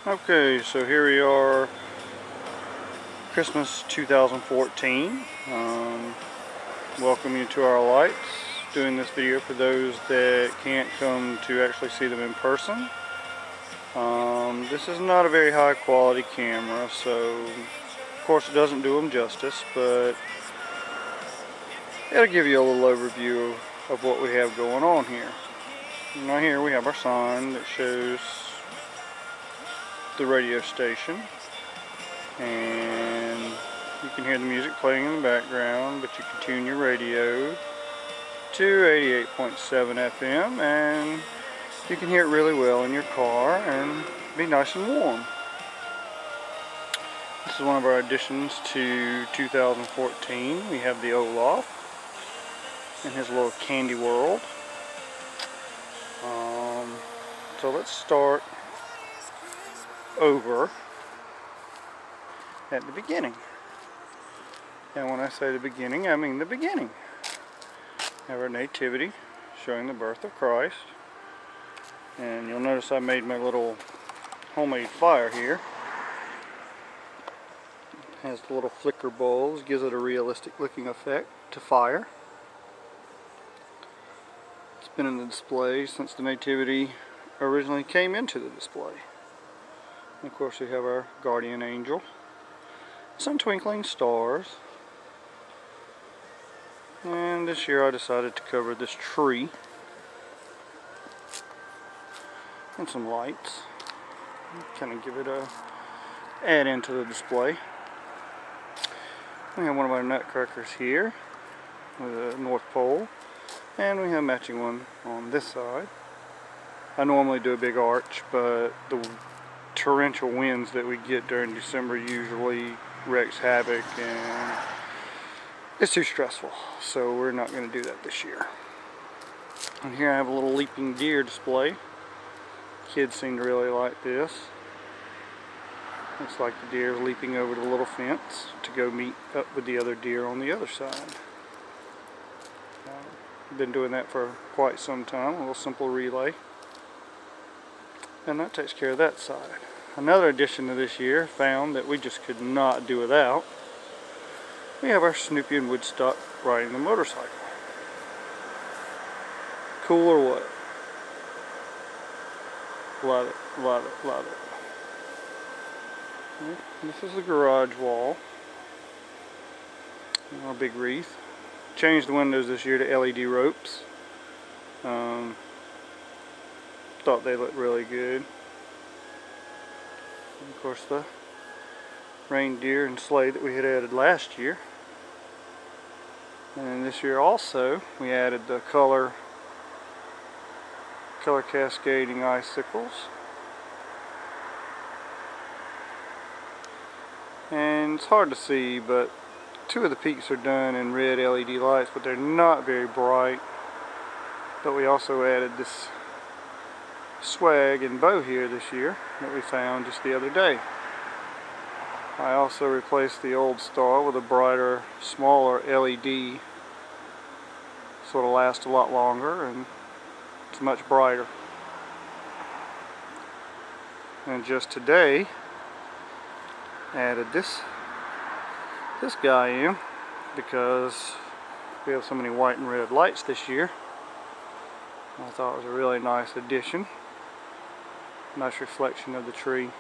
Okay, so here we are, Christmas 2014. Welcome you to our lights. Doing this video for those that can't come to actually see them in person. This is not a very high quality camera, so of course it doesn't do them justice, but it'll give you a little overview of what we have going on here. Now here we have our sign that shows the radio station, and you can hear the music playing in the background, but you can tune your radio to 88.7 FM and you can hear it really well in your car and be nice and warm. This is one of our additions to 2014. We have the Olaf in his little candy world. So let's start over at the beginning. And when I say the beginning, I mean the beginning. We have our nativity showing the birth of Christ. And you'll notice I made my little homemade fire here. It has the little flicker bowls, gives it a realistic looking effect to fire. It's been in the display since the nativity originally came into the display. And of course we have our guardian angel, some twinkling stars, and this year I decided to cover this tree and some lights, kind of give it a add into the display. We have one of our nutcrackers here with a North Pole, and we have a matching one on this side. I normally do a big arch, but the torrential winds that we get during December usually wreaks havoc and it's too stressful, so we're not going to do that this year. And here I have a little leaping deer display. Kids seem to really like this. Looks like the deer is leaping over the little fence to go meet up with the other deer on the other side. I've been doing that for quite some time, a little simple relay. And that takes care of that side. Another addition to this year, found that we just could not do without. We have our Snoopy and Woodstock riding the motorcycle. Cool or what? Love it, love it, love it. This is the garage wall. Our big wreath. Changed the windows this year to LED ropes. Thought they looked really good. And of course the reindeer and sleigh that we had added last year. And then this year also we added the color cascading icicles. And it's hard to see, but two of the peaks are done in red LED lights, but they're not very bright. But we also added this swag and bow here this year that we found just the other day. I also replaced the old star with a brighter, smaller LED, so it'll last a lot longer and it's much brighter. And just today added this guy in because we have so many white and red lights this year. I thought it was a really nice addition. Nice reflection of the tree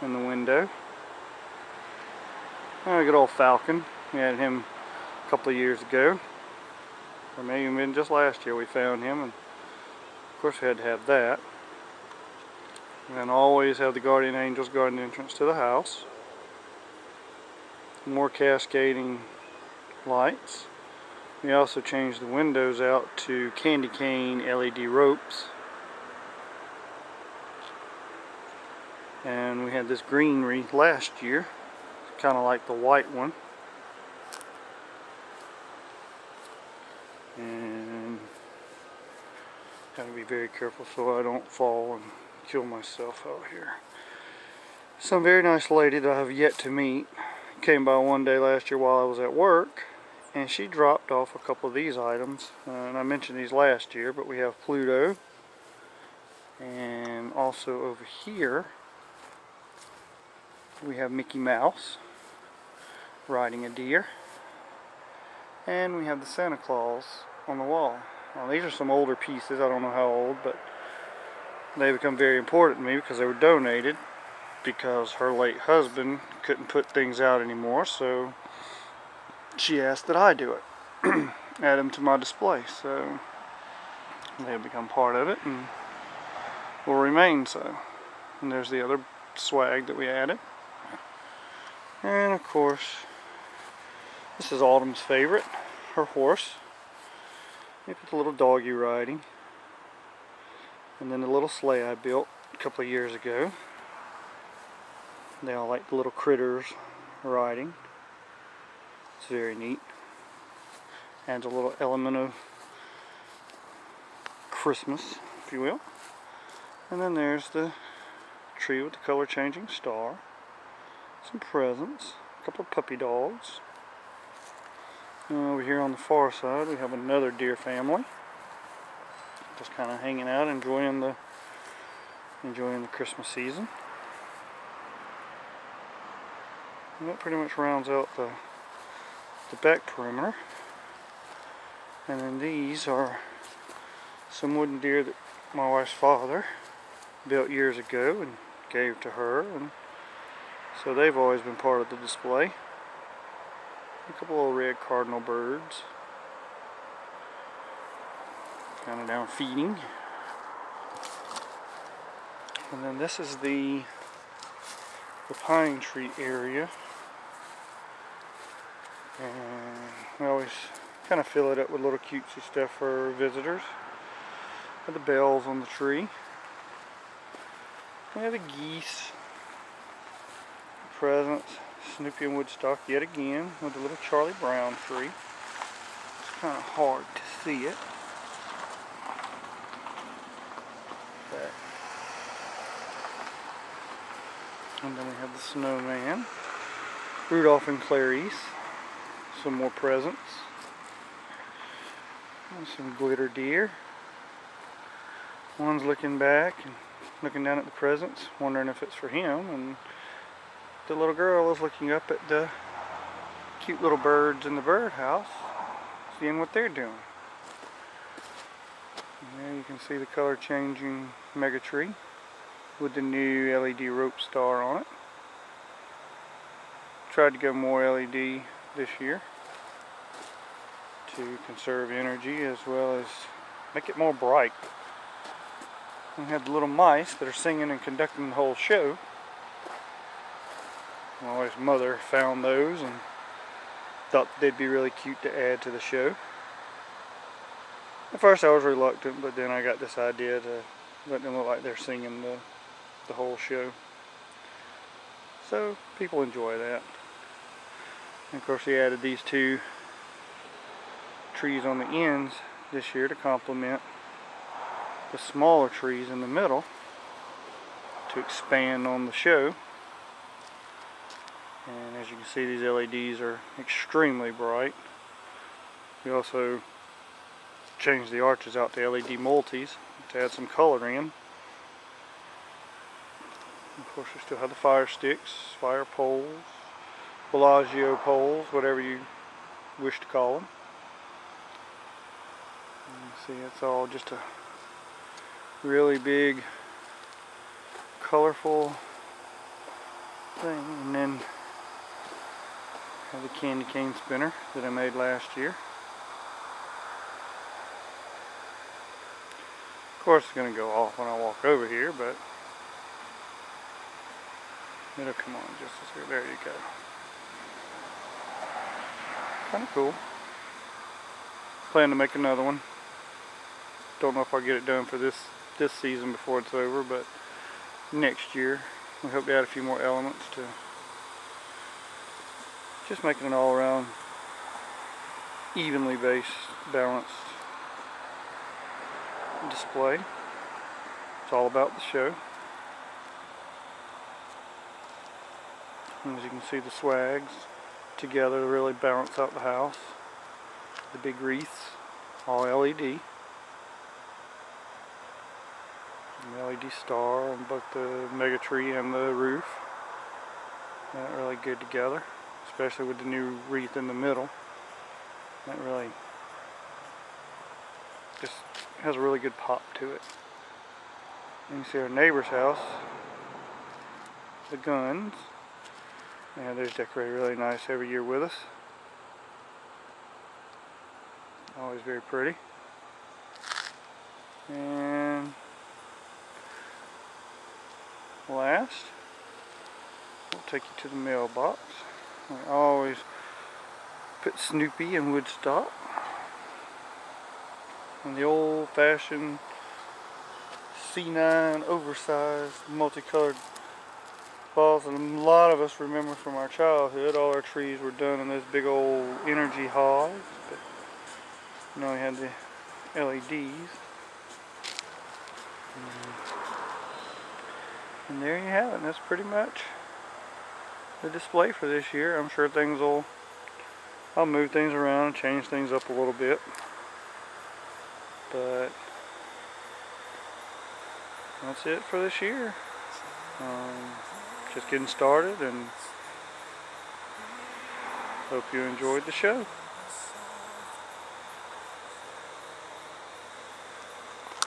in the window. And a good old falcon. We had him a couple of years ago. Or maybe even just last year we found him. And of course we had to have that. And always have the guardian angels guarding the entrance to the house. More cascading lights. We also changed the windows out to candy cane LED ropes. And we had this green wreath last year, kind of like the white one. And gotta be very careful so I don't fall and kill myself out here. Some very nice lady that I have yet to meet came by one day last year while I was at work, and she dropped off a couple of these items. And I mentioned these last year, but we have Pluto, and also over here We have Mickey Mouse riding a deer. And we have the Santa Claus on the wall. Now these are some older pieces, I don't know how old, but they become very important to me because they were donated because her late husband couldn't put things out anymore, so she asked that I do it. Add them to my display, so they have become part of it and will remain so. And there's the other swag that we added. And of course, this is Autumn's favorite, her horse. We put the little doggy riding. And then the little sleigh I built a couple of years ago. They all like the little critters riding. It's very neat. Adds a little element of Christmas, if you will. And then there's the tree with the color changing star. Some presents. A couple of puppy dogs. Over here on the far side we have another deer family. Just kind of hanging out, enjoying the Christmas season. And that pretty much rounds out the back perimeter. And then these are some wooden deer that my wife's father built years ago and gave to her, and so they've always been part of the display. A couple of red cardinal birds, kind of down feeding. And then this is the pine tree area, and we always kind of fill it up with little cutesy stuff for visitors. The bells on the tree. We have the geese, presents, Snoopy and Woodstock yet again with the little Charlie Brown tree. It's kind of hard to see it. But, and then we have the snowman, Rudolph and Clarice, some more presents, and some glitter deer. One's looking back and looking down at the presents, wondering if it's for him, and the little girl is looking up at the cute little birds in the birdhouse, seeing what they're doing. And there you can see the color changing mega tree with the new LED rope star on it. Tried to go more LED this year to conserve energy as well as make it more bright. We have the little mice that are singing and conducting the whole show. My wife's mother found those and thought they'd be really cute to add to the show. At first I was reluctant, but then I got this idea to let them look like they're singing the whole show. So people enjoy that. And of course we added these two trees on the ends this year to complement the smaller trees in the middle to expand on the show. And as you can see, these LEDs are extremely bright. We also changed the arches out to LED multis to add some color in. Of course we still have the fire sticks, fire poles, Bellagio poles, whatever you wish to call them. And see, it's all just a really big, colorful thing. And then I have the candy cane spinner that I made last year. Of course it's going to go off when I walk over here, but it'll come on just a second. There you go. Kind of cool. Plan to make another one. Don't know if I'll get it done for this season before it's over, but next year we hope to add a few more elements to just making an all-around evenly based, balanced display. It's all about the show. And as you can see, the swags together to really balance out the house. The big wreaths, all LED. An LED star on both the mega tree and the roof. Not really good together, especially with the new wreath in the middle. That really just has a really good pop to it. And you see our neighbor's house, the Guns. Yeah, they're decorated really nice every year with us. Always very pretty. And last, we'll take you to the mailbox. We always put Snoopy in Woodstock. And the old-fashioned C9 oversized multicolored balls, and a lot of us remember from our childhood, all our trees were done in those big old energy hogs. But now we had the LEDs. And there you have it. And that's pretty much the display for this year. I'm sure I'll move things around and change things up a little bit. But that's it for this year. Just getting started, and hope you enjoyed the show.